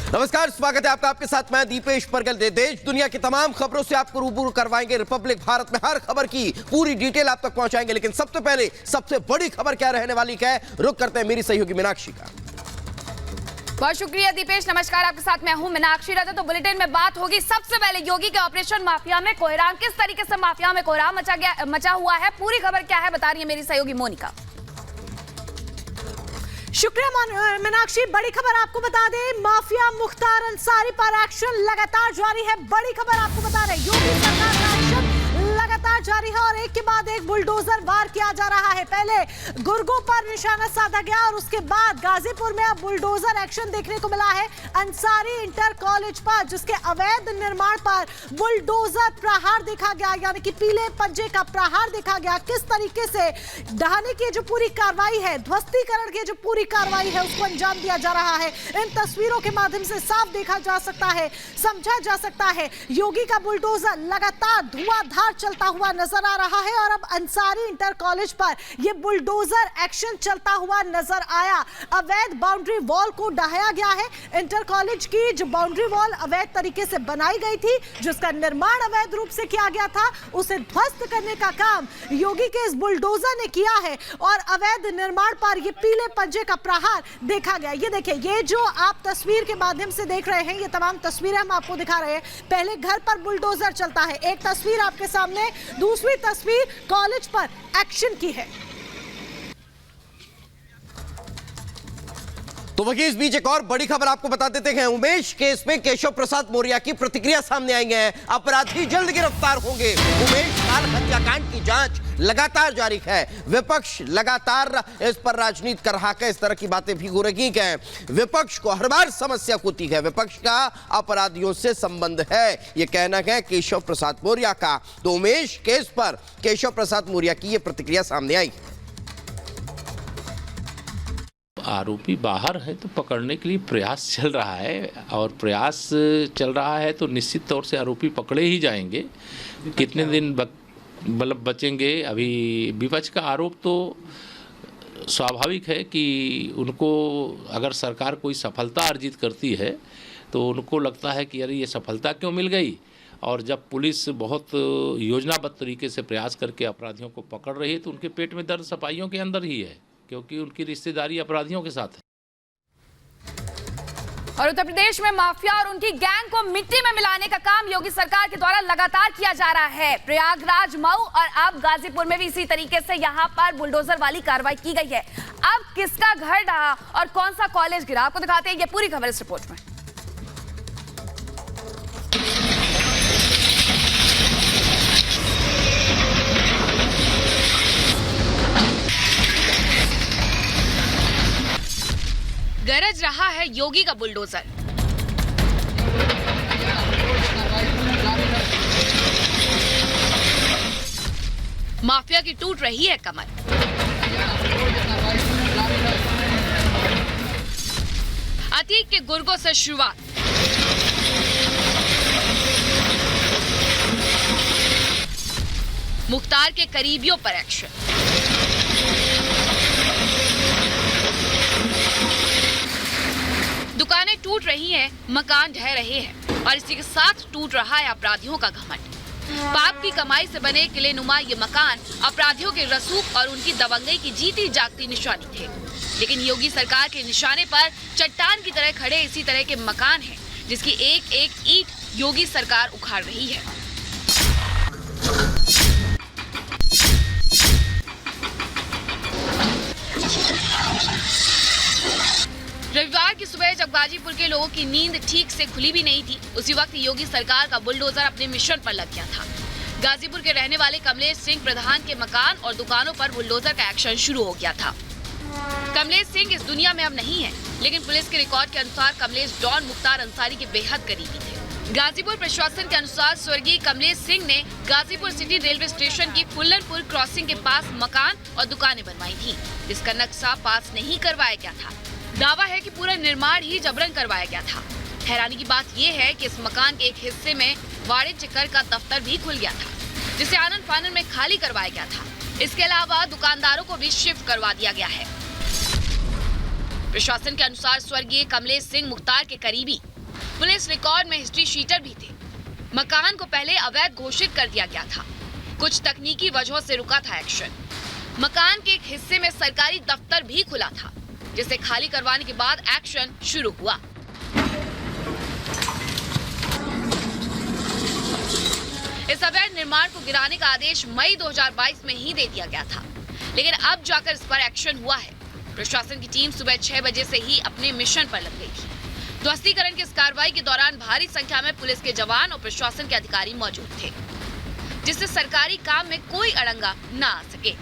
नमस्कार, स्वागत है आपका। आपके साथ मैं दीपेश परगल। देश दुनिया की तमाम खबरों से आपको रूबरू करवाएंगे। रिपब्लिक भारत में हर खबर की पूरी डिटेल आप तक पहुंचाएंगे, लेकिन सबसे पहले सबसे बड़ी खबर क्या रहने वाली है, रुक करते हैं मेरी सहयोगी मीनाक्षी का। बहुत शुक्रिया दीपेश। नमस्कार, आपके साथ मैं हूं मीनाक्षी राजा। तो बुलेटिन में बात होगी सबसे पहले योगी के ऑपरेशन माफिया में कोहराम, किस तरीके से माफिया में कोहराम मचा हुआ है, पूरी खबर क्या है बता रही है मेरी सहयोगी मोनिका। शुक्रिया मीनाक्षी। बड़ी खबर आपको बता दें, माफिया मुख्तार अंसारी पर एक्शन लगातार जारी है। बड़ी खबर आपको बता रहे, योगी सरकार का एक्शन लगातार जारी है और एक के बाद एक बुलडोजर वार किया जा रहा है। पहले गुर्गों पर निशाना साधा गया और उसके बाद गाजीपुर में अब बुलडोजर एक्शन देखने को मिला है। अंसारी इंटर कॉलेज पर जिसके अवैध निर्माण पर बुलडोजर प्रहार देखा गया, यानी कि पीले पंजे का प्रहार देखा गया। किस तरीके से ढहाने की जो पूरी कार्रवाई है, ध्वस्तीकरण की जो पूरी कार्रवाई है, उसको अंजाम दिया जा रहा है। इन तस्वीरों के माध्यम से साफ देखा जा सकता है, समझा जा सकता है, योगी का बुलडोजर लगातार धुआंधार चलता हुआ नजर आ रहा है। और अब अंसारी इंटर कॉलेज पर यह बुलडोजर एक्शन चलता हुआ नजर आया। अवैध बाउंड्री वॉल को ढहाया गया है। इंटर कॉलेज की जो बाउंड्री वॉल अवैध तरीके से बनाई गई थी, जिसका निर्माण अवैध रूप से किया गया था, उसे ध्वस्त करने का काम योगी के इस बुलडोजर ने किया है। और अवैध निर्माण पर यह पीले पंजे का प्रहार देखा गया। ये देखिए, ये जो आप तस्वीर के माध्यम से देख रहे हैं, ये तमाम तस्वीरें हम आपको दिखा रहे हैं। पहले घर पर बुलडोजर चलता है, एक तस्वीर आपके सामने, दूसरी तस्वीर कॉलेज पर एक्शन की है। तो वही इस बीच एक और बड़ी खबर आपको बता देते हैं। उमेश केस में केशव प्रसाद मौर्य की प्रतिक्रिया सामने आई है। अपराधी जल्द गिरफ्तार होंगे। उमेश लाल हत्याकांड की जांच लगातार जारी है। विपक्ष लगातार इस पर राजनीति कर रहा है, इस तरह की बातें भी हो रही हैं। विपक्ष को हर बार समस्या होती है, विपक्ष का अपराधियों से संबंध है, यह कहना है केशव प्रसाद मौर्य का। तो उमेश केस पर केशव प्रसाद मौर्य की यह प्रतिक्रिया सामने आई। आरोपी बाहर है तो पकड़ने के लिए प्रयास चल रहा है, और प्रयास चल रहा है तो निश्चित तौर से आरोपी पकड़े ही जाएंगे। कितने दिन मतलब बचेंगे, अभी विपक्ष का आरोप तो स्वाभाविक है कि उनको अगर सरकार कोई सफलता अर्जित करती है तो उनको लगता है कि अरे ये सफलता क्यों मिल गई। और जब पुलिस बहुत योजनाबद्ध तरीके से प्रयास करके अपराधियों को पकड़ रही है तो उनके पेट में दर्द सफाइयों के अंदर ही है, क्योंकि उनकी रिश्तेदारी अपराधियों के साथ है। और उत्तर प्रदेश में माफिया और उनकी गैंग को मिट्टी में मिलाने का काम योगी सरकार के द्वारा लगातार किया जा रहा है। प्रयागराज, मऊ और अब गाजीपुर में भी इसी तरीके से यहां पर बुलडोजर वाली कार्रवाई की गई है। अब किसका घर ढहा और कौन सा कॉलेज गिरा, आपको दिखाते हैं, ये पूरी खबर इस रिपोर्ट में। गरज रहा है योगी का बुलडोजर। माफिया की टूट रही है कमर। अतीक के गुर्गों से शुरुआत, मुख्तार के करीबियों पर एक्शन, दुकानें टूट रही हैं, मकान ढह रहे हैं और इसी के साथ टूट रहा है अपराधियों का घमंड। पाप की कमाई से बने किले नुमा ये मकान अपराधियों के रसूख और उनकी दबंगई की जीती जागती निशानी थे। लेकिन योगी सरकार के निशाने पर चट्टान की तरह खड़े इसी तरह के मकान हैं, जिसकी एक एक ईंट योगी सरकार उखाड़ रही है। रविवार की सुबह जब गाजीपुर के लोगों की नींद ठीक से खुली भी नहीं थी, उसी वक्त योगी सरकार का बुलडोजर अपने मिशन पर लग गया था। गाजीपुर के रहने वाले कमलेश सिंह प्रधान के मकान और दुकानों पर बुलडोजर का एक्शन शुरू हो गया था। कमलेश सिंह इस दुनिया में अब नहीं है, लेकिन पुलिस के रिकॉर्ड के अनुसार कमलेश डॉन मुख्तार अंसारी के बेहद करीबी थे। गाजीपुर प्रशासन के अनुसार स्वर्गीय कमलेश सिंह ने गाजीपुर सिटी रेलवे स्टेशन की फुल्लनपुर क्रॉसिंग के पास मकान और दुकानें बनवाई थी, जिसका नक्शा पास नहीं करवाया गया था। दावा है कि पूरा निर्माण ही जबरन करवाया गया था। हैरानी की बात यह है कि इस मकान के एक हिस्से में वाणिज्य कर का दफ्तर भी खुल गया था, जिसे आनन फानन में खाली करवाया गया था। इसके अलावा दुकानदारों को भी शिफ्ट करवा दिया गया है। प्रशासन के अनुसार स्वर्गीय कमलेश सिंह मुख्तार के करीबी पुलिस रिकॉर्ड में हिस्ट्री शीटर भी थे। मकान को पहले अवैध घोषित कर दिया गया था। कुछ तकनीकी वजहों से रुका था एक्शन। मकान के एक हिस्से में सरकारी दफ्तर भी खुला था, जिसे खाली करवाने के बाद एक्शन शुरू हुआ। इस अवैध निर्माण को गिराने का आदेश मई 2022 में ही दे दिया गया था, लेकिन अब जाकर इस पर एक्शन हुआ है। प्रशासन की टीम सुबह 6 बजे से ही अपने मिशन पर लग गई थी। ध्वस्तीकरण की इस कार्रवाई के दौरान भारी संख्या में पुलिस के जवान और प्रशासन के अधिकारी मौजूद थे, जिससे सरकारी काम में कोई अड़ंगा न आ सके।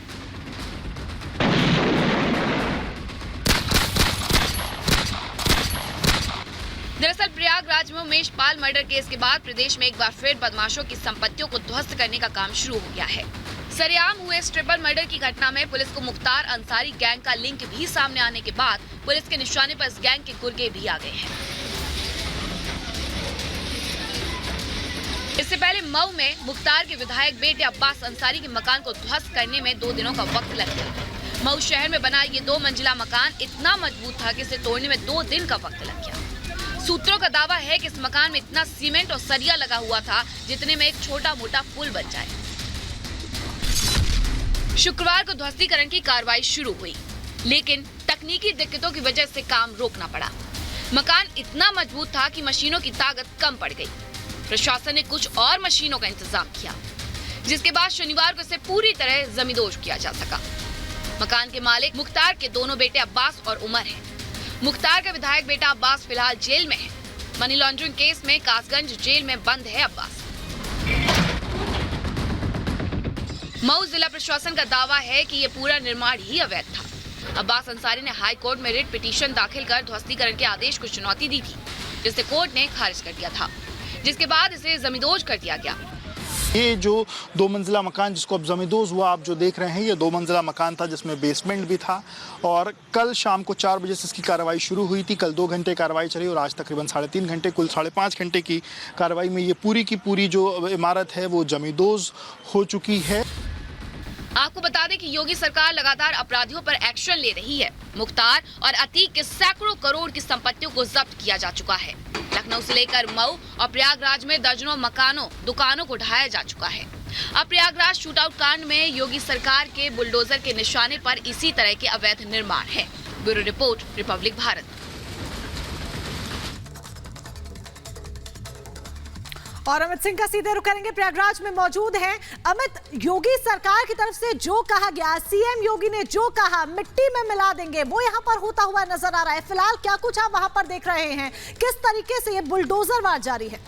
दरअसल प्रयागराज में उमेश पाल मर्डर केस के बाद प्रदेश में एक बार फिर बदमाशों की संपत्तियों को ध्वस्त करने का काम शुरू हो गया है। सरेआम हुए इस ट्रिपल मर्डर की घटना में पुलिस को मुख्तार अंसारी गैंग का लिंक भी सामने आने के बाद पुलिस के निशाने पर इस गैंग के गुर्गे भी आ गए हैं। इससे पहले मऊ में मुख्तार के विधायक बेटे अब्बास अंसारी के मकान को ध्वस्त करने में 2 दिनों का वक्त लग गया। मऊ शहर में बना ये 2 मंजिला मकान इतना मजबूत था कि इसे तोड़ने में 2 दिन का वक्त लग गया। सूत्रों का दावा है कि इस मकान में इतना सीमेंट और सरिया लगा हुआ था जितने में एक छोटा मोटा पुल बन जाए। शुक्रवार को ध्वस्तीकरण की कार्रवाई शुरू हुई, लेकिन तकनीकी दिक्कतों की वजह से काम रोकना पड़ा। मकान इतना मजबूत था कि मशीनों की ताकत कम पड़ गई। प्रशासन ने कुछ और मशीनों का इंतजाम किया, जिसके बाद शनिवार को इसे पूरी तरह जमींदोज किया जा सका। मकान के मालिक मुख्तार के दोनों बेटे अब्बास और उमर हैं। मुख्तार का विधायक बेटा अब्बास फिलहाल जेल में है। मनी लॉन्ड्रिंग केस में कासगंज जेल में बंद है अब्बास। मऊ जिला प्रशासन का दावा है कि यह पूरा निर्माण ही अवैध था। अब्बास अंसारी ने हाई कोर्ट में रिट पिटीशन दाखिल कर ध्वस्तीकरण के आदेश को चुनौती दी थी, जिसे कोर्ट ने खारिज कर दिया था, जिसके बाद इसे जमींदोज कर दिया गया। ये जो 2 मंजिला मकान जिसको अब जमींदोज हुआ, आप जो देख रहे हैं, ये 2 मंजिला मकान था जिसमें बेसमेंट भी था। और कल शाम को 4 बजे से इसकी कार्रवाई शुरू हुई थी। कल 2 घंटे कार्रवाई चली और आज तकरीबन 3.5 घंटे, कुल 5.5 घंटे की कार्रवाई में ये पूरी की पूरी जो इमारत है वो जमींदोज हो चुकी है। आपको बता दें कि योगी सरकार लगातार अपराधियों पर एक्शन ले रही है। मुख्तार और अतीक के सैकड़ों करोड़ की संपत्तियों को जब्त किया जा चुका है। लखनऊ से लेकर मऊ और प्रयागराज में दर्जनों मकानों, दुकानों को ढाया जा चुका है। अब प्रयागराज शूटआउट कांड में योगी सरकार के बुलडोजर के निशाने पर इसी तरह के अवैध निर्माण है। Bureau report, Republic Bharat. और अमित सिंह का सीधे रुख करेंगे, प्रयागराज में मौजूद हैं। अमित, योगी सरकार की तरफ से जो कहा गया, सीएम योगी ने जो कहा मिट्टी में मिला देंगे, वो यहाँ पर होता हुआ नजर आ रहा है। फिलहाल क्या कुछ आप वहां पर देख रहे हैं? किस तरीके से ये बुलडोजर वार जारी है?